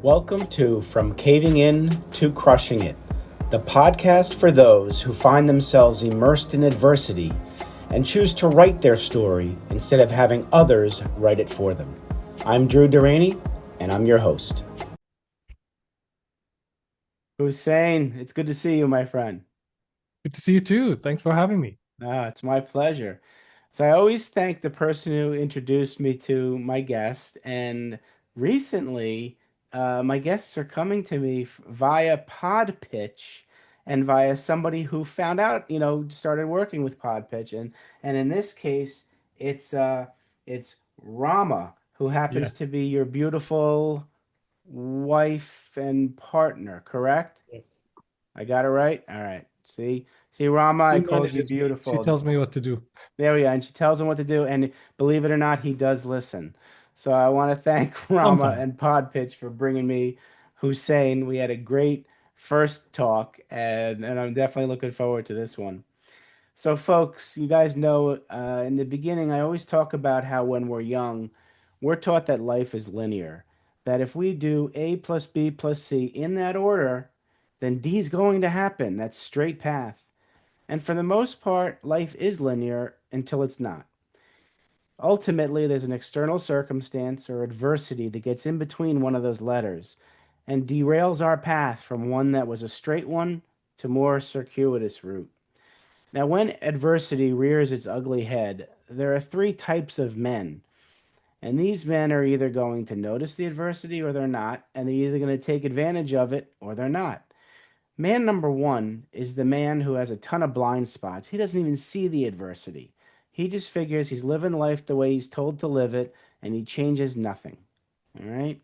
Welcome to From Caving In to Crushing It, the podcast for those who find themselves immersed in adversity and choose to write their story instead of having others write it for them. I'm Drew Deraney, and I'm your host. Hussein, it's good to see you, my friend. Good to see you too. Thanks for having me. It's my pleasure. So I always thank the person who introduced me to my guest, and recently, my guests are coming to me via Pod Pitch and via somebody who found out, started working with Pod Pitch, and in this case, it's Rama, who happens to Yes. be your beautiful wife and partner, correct? Yes. I got it right? All right. See, Rama, I She called you manages me. She beautiful. tells me what to do. There we are. And she tells him what to do. And believe it or not, he does listen. So I want to thank Rama Sometimes. and Podpitch for bringing me Hussein. We had a great first talk, and I'm definitely looking forward to this one. So, folks, you guys know in the beginning, I always talk about how when we're young, we're taught that life is linear. That if we do A plus B plus C in that order, then D is going to happen. That's straight path. And for the most part, life is linear until it's not. Ultimately, there's an external circumstance or adversity that gets in between one of those letters and derails our path from one that was a straight one to more circuitous route. Now, when adversity rears its ugly head, there are three types of men. And these men are either going to notice the adversity or they're not, and they're either going to take advantage of it or they're not. Man number one is the man who has a ton of blind spots. He doesn't even see the adversity. He just figures he's living life the way he's told to live it, and he changes nothing. All right?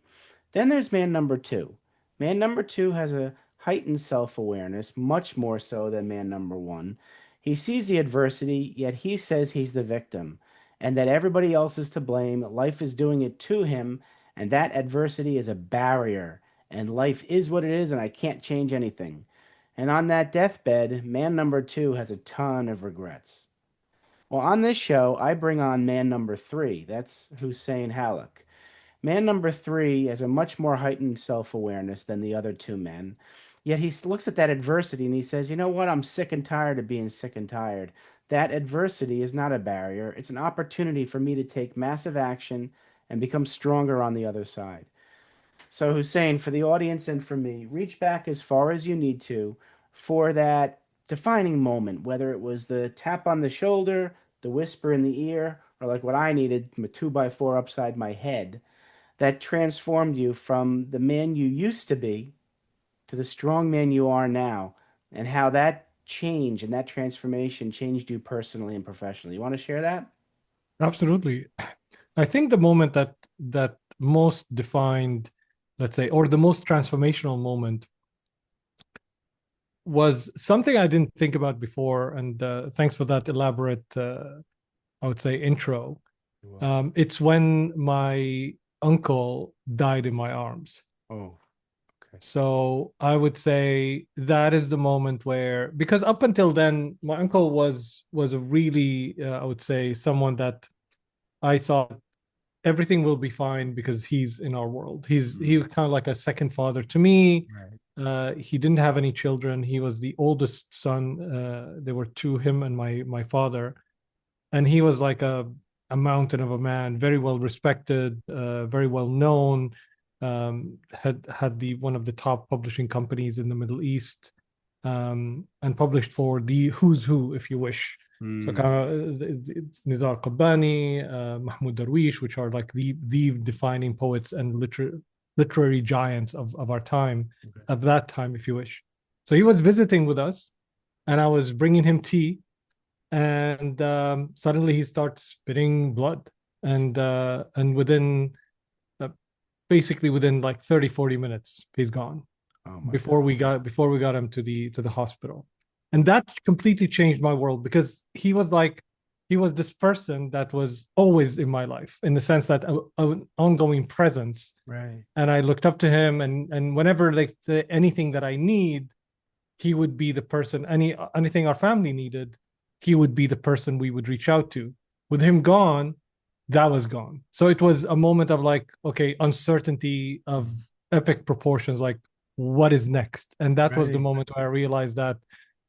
Then there's man number two. Man number two has a heightened self awareness, much more so than man number one. He sees the adversity, yet he says he's the victim and that everybody else is to blame. Life is doing it to him, and that adversity is a barrier, and life is what it is, and I can't change anything. And on that deathbed, man number two has a ton of regrets. Well, on this show, I bring on man number three. That's Hussein Hallak. Man number three has a much more heightened self awareness than the other two men. Yet he looks at that adversity and he says, you know what? I'm sick and tired of being sick and tired. That adversity is not a barrier, it's an opportunity for me to take massive action and become stronger on the other side. So, Hussein, for the audience and for me, reach back as far as you need to for that defining moment, whether it was the tap on the shoulder, the whisper in the ear, or like what I needed, a 2x4 upside my head that transformed you from the man you used to be to the strong man you are now, and how that change and that transformation changed you personally and professionally. You want to share that? Absolutely. I think the moment that most defined, let's say, or the most transformational moment was something I didn't think about before. And thanks for that elaborate, I would say, intro. You're welcome. It's when my uncle died in my arms. Oh, okay. So I would say that is the moment where, because up until then, my uncle was a really, I would say, someone that I thought everything will be fine because he's in our world. He was kind of like a second father to me. Right. He didn't have any children. He was the oldest son. There were two, him and my father, and he was like a mountain of a man, very well respected, very well known. Had the one of the top publishing companies in the Middle East, and published for the who's who, if you wish. So Mm, kind of Nizar Qabbani, Mahmoud Darwish, which are like the defining poets and literary giants of our time, okay. of that time, if you wish. So he was visiting with us, and I was bringing him tea, and suddenly he starts spitting blood, and within uh, basically within like 30-40 minutes he's gone Oh my before God. we got him to the hospital. And that completely changed my world, because he was this person that was always in my life, in the sense that an ongoing presence. Right. And I looked up to him, and whenever like anything that I need, he would be the person. Anything our family needed, he would be the person we would reach out to. With him gone, that was gone. So it was a moment of like, okay, uncertainty of epic proportions. Like, what is next? And that was the Right. moment where I realized that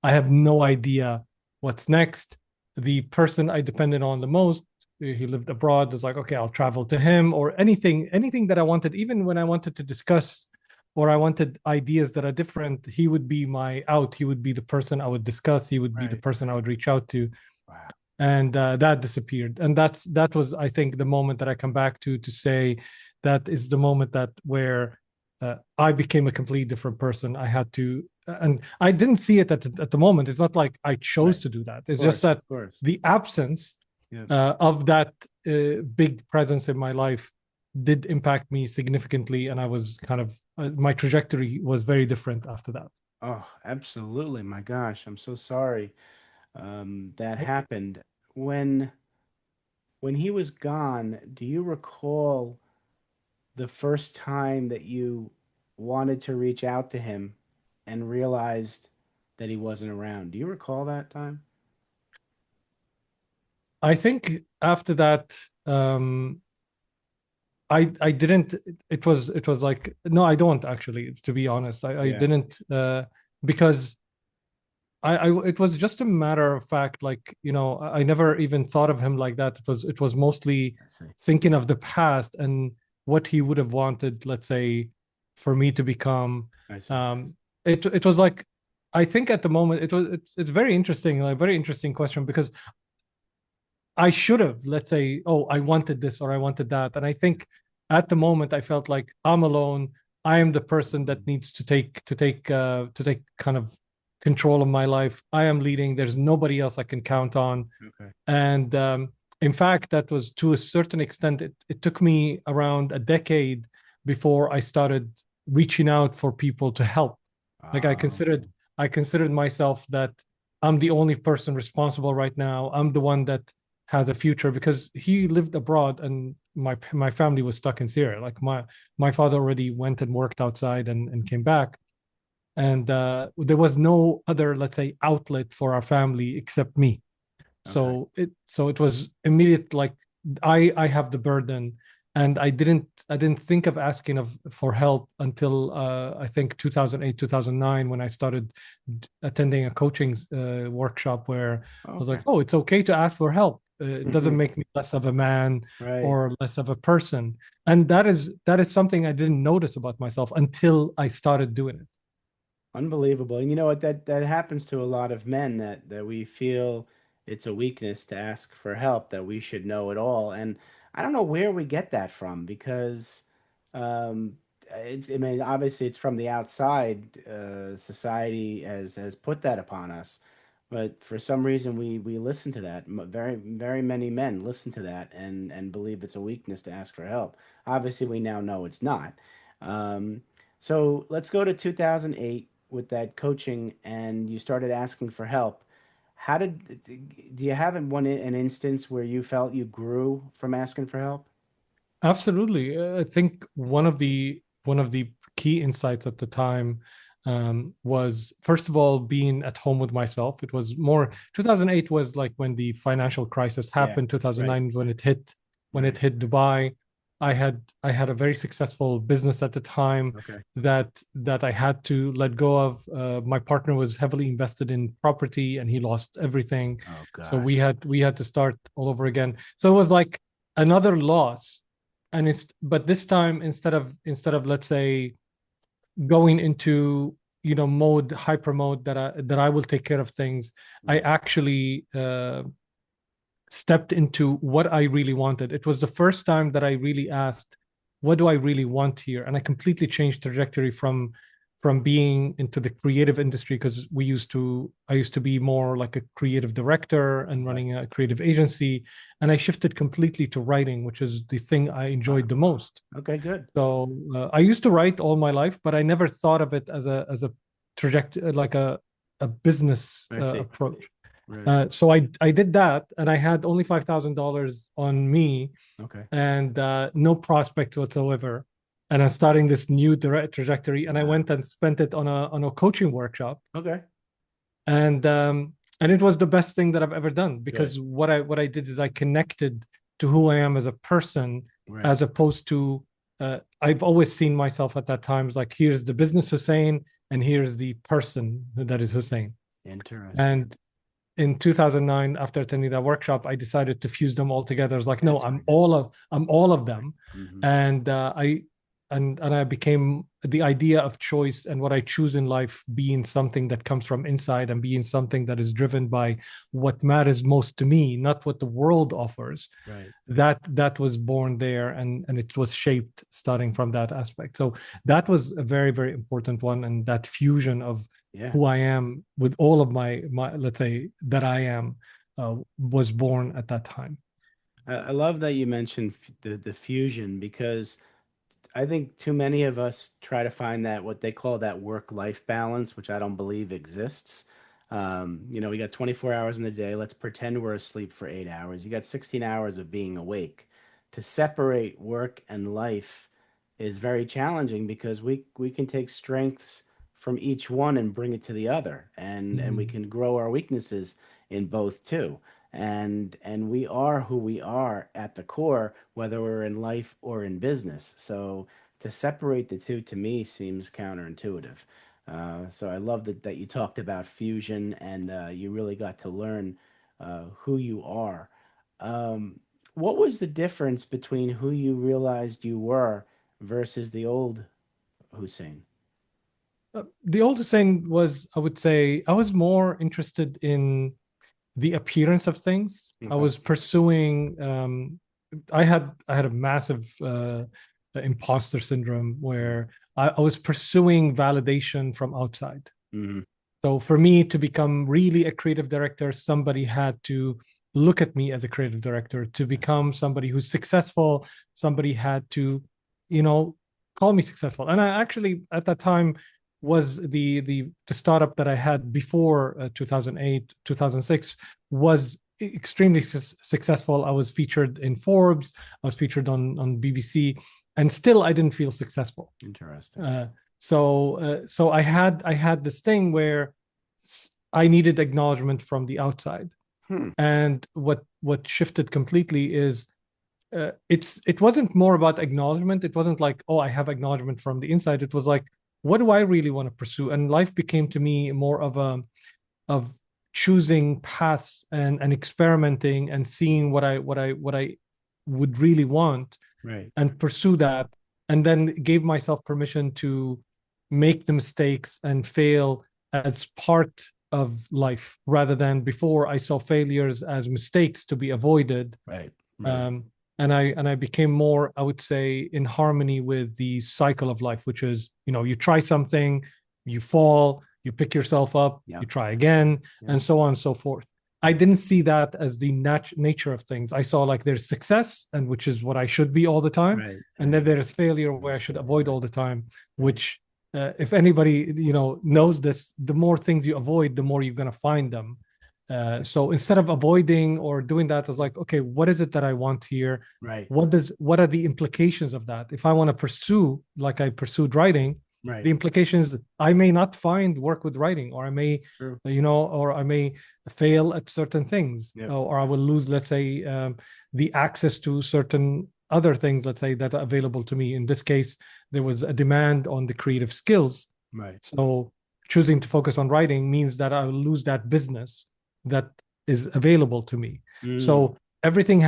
I have no idea what's next. The person I depended on the most, he lived abroad, was like, okay, I'll travel to him, or anything that I wanted, even when I wanted to discuss or I wanted ideas that are different, he would be my out. He would be the person I would discuss. He would be the Right. person I would reach out to, Wow. and that disappeared. And that was, I think, the moment that I come back to say that is the moment that where I became a completely different person. I had to, and I didn't see it at the moment. It's not like I chose Right. to do that. Of It's just course. that Of course. the absence Yeah. of that big presence in my life did impact me significantly, and I was kind of my trajectory was very different after that. Oh, absolutely. My gosh, I'm so sorry that happened. When when he was gone, do you recall the first time that you wanted to reach out to him and realized that he wasn't around? Do you recall that time? I think after that, um, I didn't. It was like, no, I don't actually. To be honest, I Yeah, didn't because it was just a matter of fact. Like, I never even thought of him like that. It was mostly I see. thinking of the past and what he would have wanted, let's say, for me to become. I see. Um, it was like, I think at the moment it's very interesting, like very interesting question, because I should have, let's say, oh, I wanted this or I wanted that. And I think at the moment I felt like I'm alone. I am the person that needs to take kind of control of my life. I am leading. There's nobody else I can count on. Okay. And in fact, that was to a certain extent, it took me around a decade before I started reaching out for people to help. Like Oh, I considered myself that I'm the only person responsible right now. I'm the one that has a future, because he lived abroad and my family was stuck in Syria. Like my father already went and worked outside and came back, and there was no other, let's say, outlet for our family except me. okay. So it was immediate, like I have the burden, and I didn't think of asking for help until I think 2008 2009, when I started attending a coaching workshop where I was like, Okay. oh, it's okay to ask for help. It doesn't make me less of a man Right. or less of a person, and that is something I didn't notice about myself until I started doing it. Unbelievable. And you know what? That happens to a lot of men that we feel it's a weakness to ask for help, that we should know it all. And I don't know where we get that from because um, I mean, obviously it's from the outside. Society has put that upon us. But for some reason we listen to that. Very many men listen to that and believe it's a weakness to ask for help. Obviously, we now know it's not. Um, so let's go to 2008 with that coaching, and you started asking for help. How did do you have an instance where you felt you grew from asking for help? Absolutely. I think one of the key insights at the time was, first of all, being at home with myself. It was more 2008 was like when the financial crisis Yeah, happened. right, 2009 when it right. hit Dubai. I had a very successful business at the time Okay. that I had to let go of. My partner was heavily invested in property and he lost everything, Oh so we gosh. had we had to start all over again. So it was like another loss, and it's but this time, instead of let's say going into mode hyper mode that I will take care of things, I Right. actually stepped into what I really wanted. It was the first time that I really asked, what do I really want here? And I completely changed trajectory from being into the creative industry, because I used to be more like a creative director and Okay. running a creative agency, and I shifted completely to writing, which is the thing I Wow. enjoyed the most. Okay, good. So I used to write all my life, but I never thought of it as a trajectory, like a business I see. approach. Right. So I did that, and I had only $5,000 on me, Okay. and no prospect whatsoever. And I'm starting this new direct trajectory, and I Wow. went and spent it on a coaching workshop, Okay. and it was the best thing that I've ever done, Good. because what I did is I connected to who I am as a person, Right. as opposed to I've always seen myself at that time as like, here's the business Hussein, and here's the person that is Hussein. Interesting. And in 2009, after attending that workshop, I decided to fuse them all together. I was like, no, That's very good. I'm all of them. Hmm. And I became the idea of choice and what I choose in life being something that comes from inside and being something that is driven by what matters most to me, not what the world offers. Right. That was born there, and it was shaped starting from that aspect. So that was a very, very important one, and that fusion of Yeah. who I am with all of my let's say that I am was born at that time. I love that you mentioned the fusion because I think too many of us try to find that what they call that work-life balance, which I don't believe exists. We got 24 hours in the day. Let's pretend we're asleep for 8 hours. You got 16 hours of being awake. To separate work and life is very challenging because we can take strengths from each one and bring it to the other, and we Mm. can grow our weaknesses in both too. And we are who we are at the core, whether we're in life or in business. So to separate the two to me seems counterintuitive. So I love that you talked about fusion and you really got to learn who you are. Um, what was the difference between who you realized you were versus the old Hussein? The oldest thing was, I would say, I was more interested in the appearance of things. I Okay. was pursuing. I had a massive imposter syndrome Yeah. where I was pursuing validation from outside. Hmm. So for me to become really a creative director, somebody had to look at me as a creative director. To That's become somebody who's successful, somebody had to, you know, call me successful. And I actually at that time was the startup that I had before 2008, 2006 was extremely successful. I was featured in Forbes, I was featured on BBC, and still I didn't feel successful. interesting. Uh, so I had this thing where I needed acknowledgement from the outside, Hmm. and what shifted completely is it wasn't more about acknowledgement. It wasn't like, oh, I have acknowledgement from the inside. It was like, what do I really want to pursue? And life became to me more of choosing paths and experimenting and seeing what I would really want Right. and pursue that, and then gave myself permission to make the mistakes and fail as part of life rather than before I saw failures as mistakes to be avoided. Right. Right. um, and I became more, I would say, in harmony with the cycle of life, which is, you try something, you fall, you pick yourself up, Yeah. you try again, Yeah. and so on and so forth. I didn't see that as the nature of things. I saw like there's success, and which is what I should be all the time, Right. and then there's failure where I There's should failure. avoid Right. all the time. Right. Which, if anybody knows this, the more things you avoid, the more you're gonna find them. So instead of avoiding or doing that, I was like, okay, what is it that I want here? Right. What are the implications of that? If I want to pursue, like I pursued writing, the Right. implications, I may not find work with writing, or I may, True. or I may fail at certain things, Yep. or I will lose, let's say, the access to certain other things, let's say, that are available to me. In this case, there was a demand on the creative skills. Right. So choosing to focus on writing means that I will lose that business that is available to me. Mm. So everything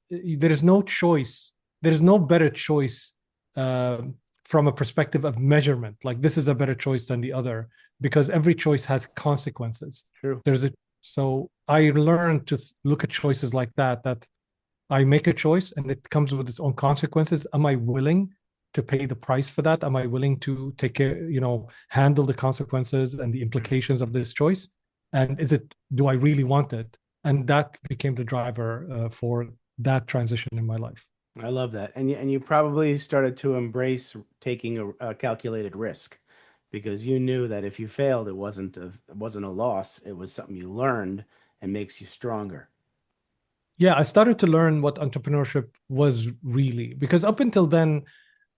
there is no choice. There is no better choice uh, from a perspective of measurement. Like this is a better choice than the other because every choice has consequences. True. So I learned to look at choices like that I make a choice and it comes with its own consequences. Am I willing to pay the price for that? Am I willing to take care, handle the consequences and the Right. implications of this choice? And do I really want it? And that became the driver for that transition in my life. I love that. And you probably started to embrace taking a calculated risk because you knew that if you failed, it wasn't a loss. It was something you learned and makes you stronger. Yeah, I started to learn what entrepreneurship was really, because up until then,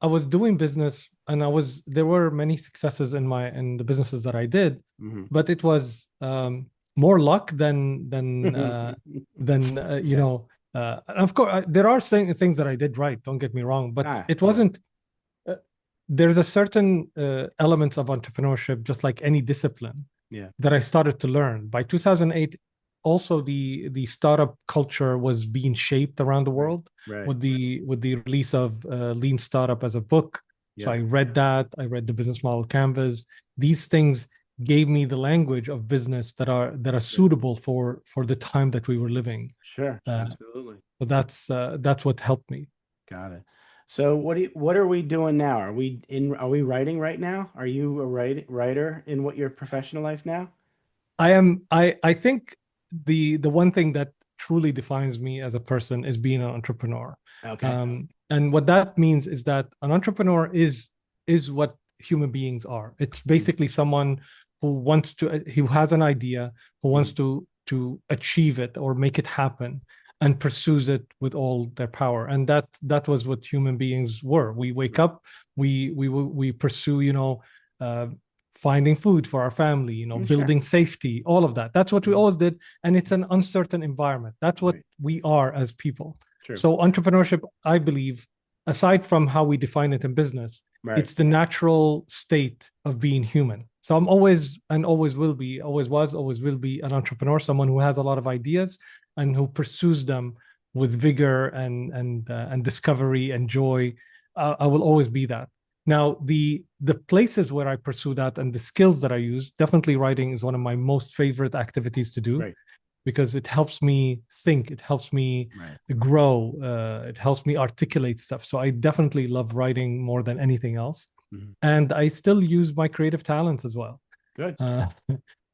I was doing business and there were many successes in the businesses that I did, Hmm. but it was more luck than Yeah. of course there are things that I did right, don't get me wrong, but Ah, it yeah. wasn't there's a certain elements of entrepreneurship, just like any discipline, Yeah. that I started to learn. By 2008, also the startup culture was being shaped around the Right. world Right. with the release of Lean Startup as a book. So Yep. I read that. I read the business model canvas. These things gave me the language of business that are Sure. suitable for the time that we were living. Sure. Uh, Absolutely. so that's what helped me. Got it. So what are we doing now? Are we writing right now? Are you a writer in what your professional life now? I think the one thing that truly defines me as a person is being an entrepreneur. Okay. And what that means is that an entrepreneur is what human beings are. It's Mm, basically someone who has an idea, who wants mm, to achieve it or make it happen and pursues it with all their power. And that was what human beings were. We wake up, we pursue, uh, finding food for our family, sure. building safety, all of that. That's what we Mm, always did. And it's an uncertain environment. That's what right. we are as people. True. So, entrepreneurship, I believe, aside from how we define it in business, Right. it's the natural state of being human. So, I'm always and always will be, always was, always will be an entrepreneur, someone who has a lot of ideas and who pursues them with vigor and discovery and joy. I will always be that. Now, the places where I pursue that and the skills that I use, definitely writing is one of my most favorite activities to do Right. because it helps me think, it helps me Right. grow, it helps me articulate stuff. So I definitely love writing more than anything else. Mhm. And I still use my creative talents as well. Good. Uh,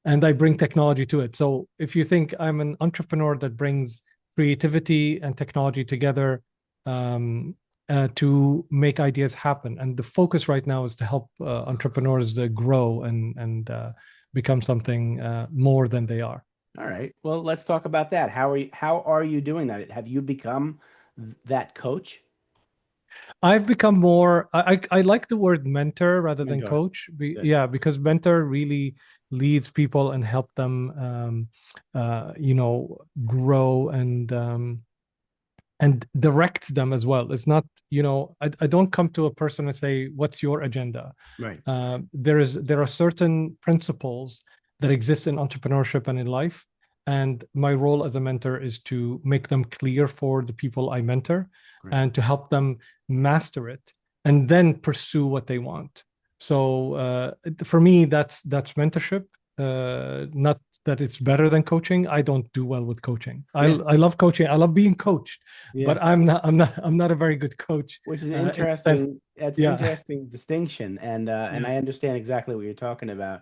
and I bring technology to it. So if you think I'm an entrepreneur that brings creativity and technology together, um, to make ideas happen, and the focus right now is to help entrepreneurs grow and become something more than they are. All right. Well, let's talk about that. How are you doing that? Have you become that coach? I've become more. I like the word mentor rather than Mentor. coach. Good. Yeah, because mentor really leads people and help them, grow and direct them as well. It's not, I don't come to a person and say, "What's your agenda?" Right. There are certain principles that exist in entrepreneurship and in life, and my role as a mentor is to make them clear for the people I mentor Great. and to help them master it and then pursue what they want. So for me, that's mentorship. Not that it's better than coaching. I don't do well with coaching. Yeah. I love coaching. I love being coached, Yeah. but I'm not a very good coach Which is in the sense. interesting. That's an Yeah. interesting distinction, and Yeah. I understand exactly what you're talking about.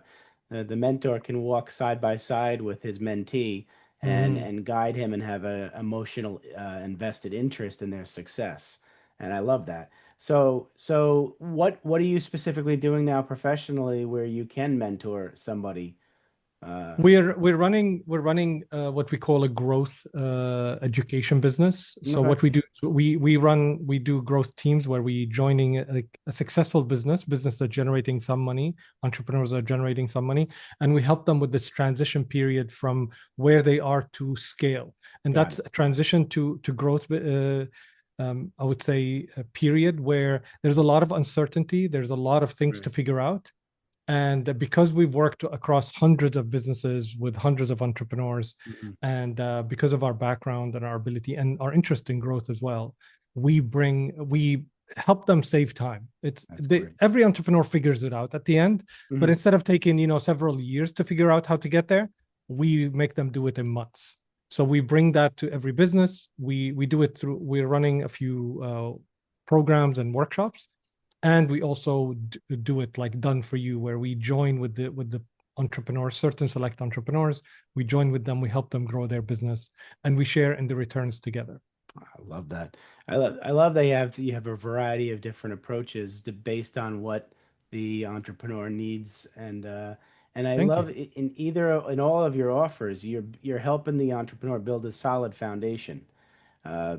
The mentor can walk side by side with his mentee Mhm. and guide him and have a emotional invested interest in their success, and I love that. So what are you specifically doing now professionally where you can mentor somebody? Uh, We're running what we call a growth education business. So okay, what we do is we do growth teams where we joining a successful business that's generating some money, entrepreneurs are generating some money, and we help them with this transition period from where they are to scale, and got that's it. a transition to growth. I would say a period where there's a lot of uncertainty, there's a lot of things to Right. figure out, and because we've worked across hundreds of businesses with hundreds of entrepreneurs, Mhm. and because of our background and our ability and our interest in growth as well, we help them save time. That's great. Every entrepreneur figures it out at the end, but Mhm. instead of taking several years to figure out how to get there, we make them do it in months. So we bring that to every business. We do it through. We're running a few programs and workshops, and we also do it like done for you, where we join with the entrepreneurs, certain select entrepreneurs. We join with them, we help them grow their business, and we share in the returns together. I love that. I love that you have a variety of different approaches based on what the entrepreneur needs and I Thank you. love in all of your offers you're helping the entrepreneur build a solid foundation.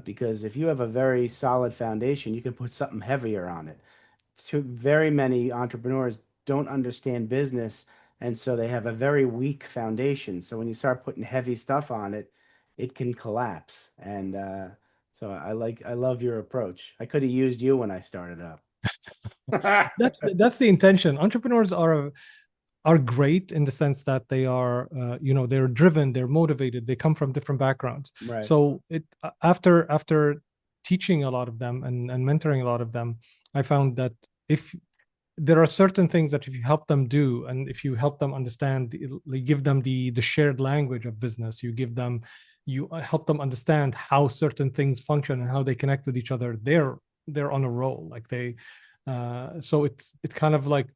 Because if you have a very solid foundation, you can put something heavier on it. Very many entrepreneurs don't understand business, and so they have a very weak foundation. So when you start putting heavy stuff on it, it can collapse. And so I love your approach. I could have used you when I started up. That's the intention. Entrepreneurs are great in the sense that they are they're driven, they're motivated, they come from different backgrounds. Right. So it after teaching a lot of them and mentoring a lot of them, I found that if there are certain things that if you help them do, and if you help them understand, you give them the shared language of business, you help them understand how certain things function and how they connect with each other, they're on a roll. Like they so it's kind of like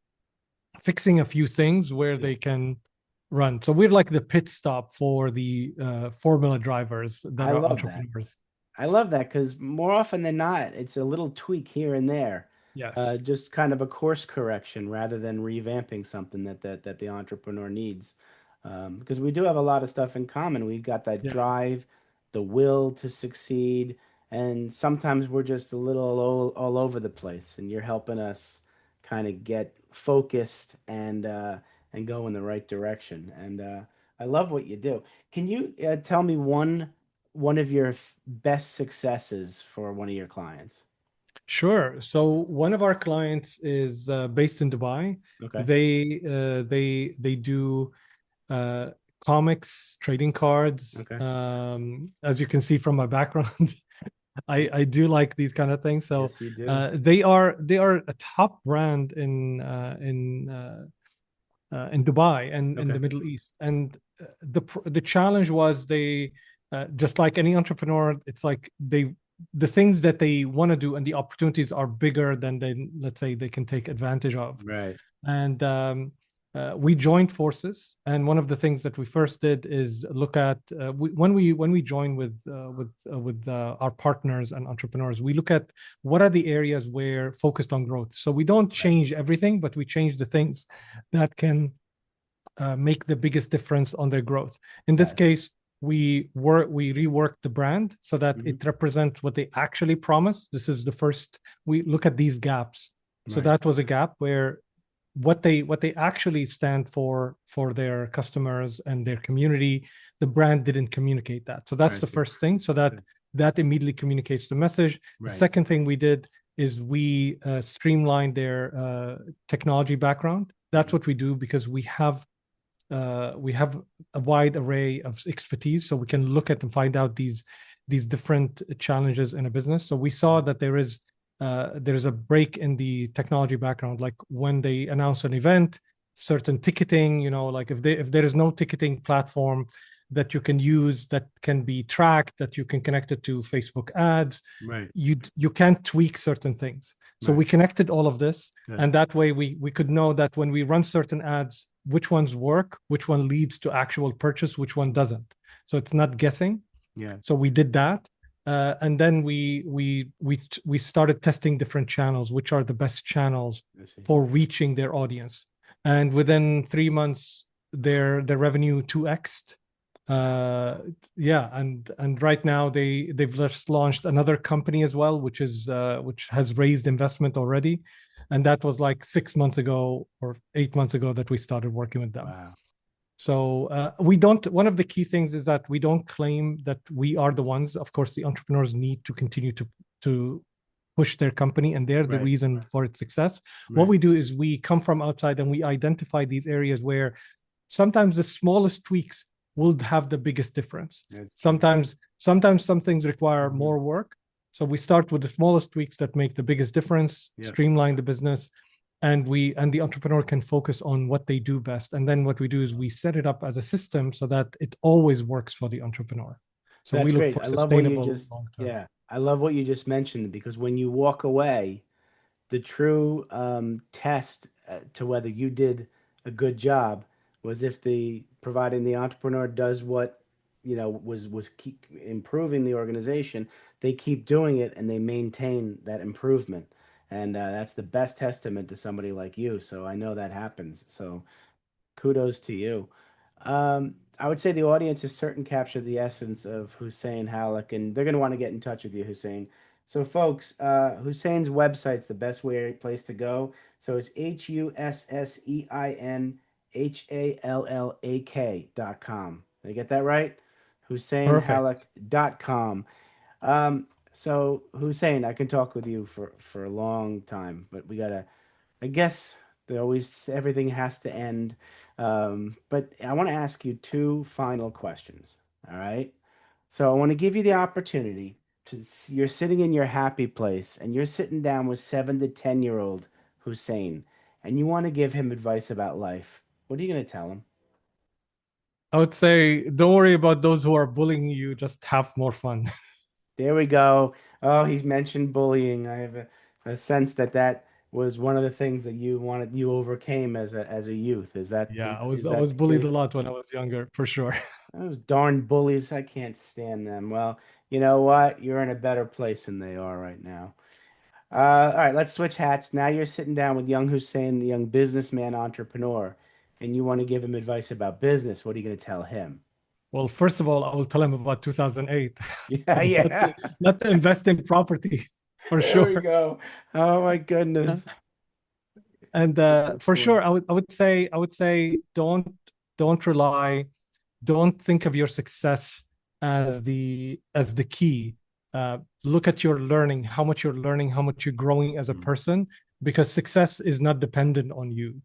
fixing a few things where Yeah. they can run. So we're like the pit stop for the formula drivers that I are love that. entrepreneurs. I love that because more often than not, it's a little tweak here and there, Yes. just kind of a course correction rather than revamping something that the entrepreneur needs. Because we do have a lot of stuff in common. We've got that Yeah. drive, the will to succeed, and sometimes we're just a little all over the place. And you're helping us kind of get focused and go in the right direction. And I love what you do. Can you tell me one of your best successes for one of your clients? Sure. So one of our clients is based in Dubai. Okay. They do uh, comics, trading cards. Okay. As you can see from my background, I do like these kind of things. So Yes, you do. they are a top brand in Dubai and in Okay. the Middle East. And the challenge was they just like any entrepreneur, it's like the things that they want to do and the opportunities are bigger than they, let's say, they can take advantage of. Right. And we joined forces. And one of the things that we first did is look at when we join with our partners and entrepreneurs, we look at what are the areas where focused on growth. So we don't Right. change everything, but we change the things that can make the biggest difference on their growth. In this Got it. case, we reworked the brand so that Hmm. it represents what they actually promise. This is the first. We look at these gaps. So Right. that was a gap where what they actually stand for their customers and their community, the brand didn't communicate that. So that's I the see. first thing. So that Good. that immediately communicates the message. The Right. second thing we did is we streamlined their technology background. That's Hmm. what we do because we have a wide array of expertise, so we can look at and find out these different challenges in a business. So we saw that there is a break in the technology background, like when they announce an event, certain ticketing, like if there is no ticketing platform that you can use that can be tracked, that you can connect it to Facebook ads, Right. you can't tweak certain things. So Right. we connected all of this, Good. and that way we could know that when we run certain ads, which ones work, which one leads to actual purchase, which one doesn't. So it's not guessing. Yeah. So we did that, and then we started testing different channels, which are the best channels I see. for reaching their audience. And within 3 months, their revenue 2x'd. Wow. Uh, yeah, and right now they've just launched another company as well, which has raised investment already, and that was like 6 months ago or 8 months ago that we started working with them. Wow. So we don't. One of the key things is that we don't claim that we are the ones. Of course, the entrepreneurs need to continue to push their company, and they're the Right. reason for its success. What Right. we do is we come from outside and we identify these areas where sometimes the smallest tweaks will have the biggest difference. That's true. Sometimes some things require Hmm. more work. So we start with the smallest tweaks that make the biggest difference, Yep. streamline the business, and the entrepreneur can focus on what they do best. And then what we do is we set it up as a system so that it always works for the entrepreneur. So we That's look great. for I love what you sustainable just, long term. yeah, I love what you just mentioned because when you walk away, the true test to whether you did a good job was if the providing the entrepreneur does what was keep improving the organization, they keep doing it and they maintain that improvement, and that's the best testament to somebody like you. So I know that happens. So kudos to you. I would say the audience has certainly captured the essence of Hussein Hallak, and they're going to want to get in touch with you, Hussein. So, folks, Hussein's website's the best place to go. So it's HusseinHallak.com. Did I get that right? Perfect. HusseinHallak.com. So Hussein, I can talk with you for a long time, but we gotta I guess everything has to end. But I want to ask you two final questions. All right. So I want to give you the opportunity you're sitting in your happy place and you're sitting down with 7 to 10-year-old Hussein and you want to give him advice about life. What are you going to tell him? I would say, don't worry about those who are bullying you, just have more fun. There we go. Oh, he's mentioned bullying. I have a sense that that was one of the things that you overcame as a youth. Yeah, Is I that was the bullied a case? lot when I was younger, for sure. Those darn bullies, I can't stand them. Well, you know what? You're in a better place than they are right now. All right, let's switch hats. Now you're sitting down with young Hussein, the young businessman entrepreneur, and you want to give him advice about business. What are you going to tell him? Well, first of all, I will tell him about 2008, Yeah, not yeah. not to invest in property, for There we sure. go. Oh my goodness. And Looking for forward. sure, I would say don't rely, don't think of your success as the key. Look at your learning, how much you're learning, how much you're growing as a Mm, person, because success is not dependent on you.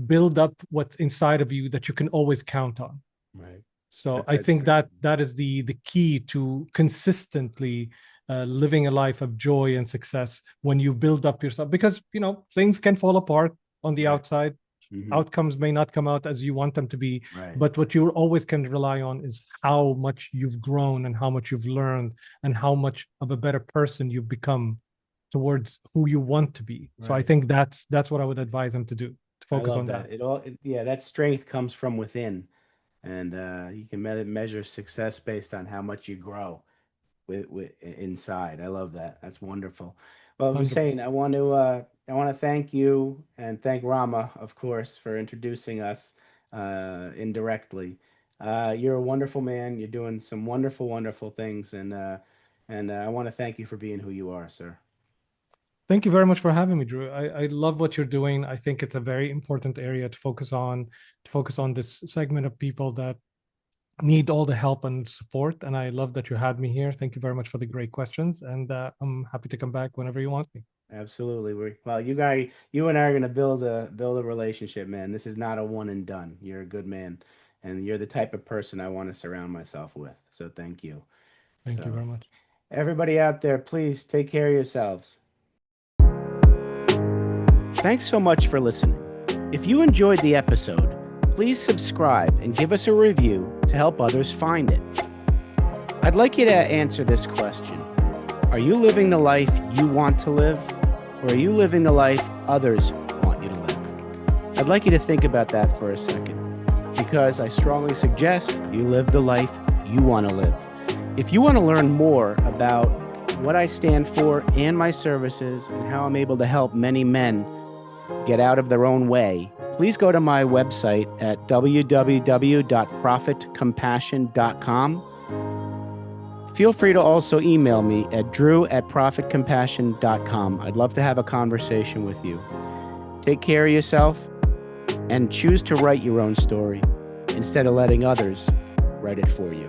Build up what's inside of you that you can always count on. right. So I That's think that is the key to consistently living a life of joy and success when you build up yourself. Because things can fall apart on the right. outside. Hmm. Outcomes may not come out as you want them to be, Right. but what you always can rely on is how much you've grown and how much you've learned and how much of a better person you've become towards who you want to be. So I Right. think that's what I would advise them to do, to I focus love on that. that. Yeah, that strength comes from within, and you can measure success based on how much you grow with inside. I love that. That's wonderful. Well, Hussein, 100%. I want to thank you and thank Rama, of course, for introducing us indirectly. You're a wonderful man. You're doing some wonderful, wonderful things, and I want to thank you for being who you are, sir. Thank you very much for having me, Drew. I love what you're doing. I think it's a very important area to focus on this segment of people that need all the help and support. And I love that you had me here. Thank you very much for the great questions. And I'm happy to come back whenever you want me. Absolutely. Well, you and I are gonna build a relationship, man. This is not a one and done. You're a good man, and you're the type of person I want to surround myself with. So thank you. Thank you So very much. everybody out there, please take care of yourselves. Thanks so much for listening. If you enjoyed the episode, please subscribe and give us a review to help others find it. I'd like you to answer this question. Are you living the life you want to live, or are you living the life others want you to live? I'd like you to think about that for a second, because I strongly suggest you live the life you want to live. If you want to learn more about what I stand for and my services and how I'm able to help many men get out of their own way, please go to my website at www.profitcompassion.com. Feel free to also email me at drew@profitcompassion.com. I'd love to have a conversation with you. Take care of yourself and choose to write your own story instead of letting others write it for you.